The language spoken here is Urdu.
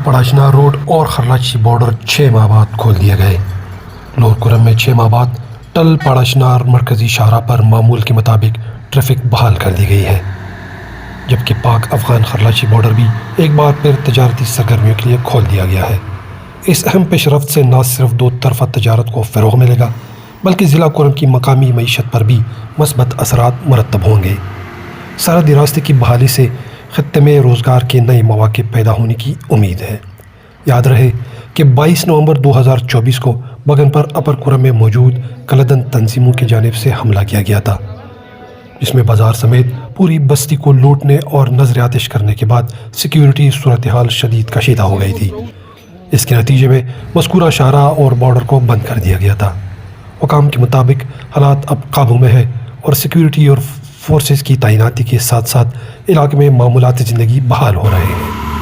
پڑاشنا روڈ اور خرلاچی بارڈر 6 ماہ بعد کھول دیے گئے۔ لور کرم میں 6 ماہ بعد ٹل پڑاشنار مرکزی شاہراہ پر معمول کے مطابق ٹریفک بحال کر دی گئی ہے، جبکہ پاک افغان خرلاچی بارڈر بھی ایک بار پھر تجارتی سرگرمیوں کے لیے کھول دیا گیا ہے۔ اس اہم پیش رفت سے نہ صرف دو طرفہ تجارت کو فروغ ملے گا بلکہ ضلع کرم کی مقامی معیشت پر بھی مثبت اثرات مرتب ہوں گے۔ سرحدی راستے کی بحالی سے خطے میں روزگار کے نئے مواقع پیدا ہونے کی امید ہے۔ یاد رہے کہ 22 نومبر 2024 کو بگن پر اپر کرم میں موجود کلدن تنظیموں کی جانب سے حملہ کیا گیا تھا، جس میں بازار سمیت پوری بستی کو لوٹنے اور نظر آتش کرنے کے بعد سیکیورٹی صورتحال شدید کشیدہ ہو گئی تھی۔ اس کے نتیجے میں مذکورہ شاہراہ اور بارڈر کو بند کر دیا گیا تھا۔ حکام کے مطابق حالات اب قابو میں ہے اور سیکیورٹی اور فورسز کی تعیناتی کے ساتھ ساتھ علاقے میں معمولات زندگی بحال ہو رہے ہیں۔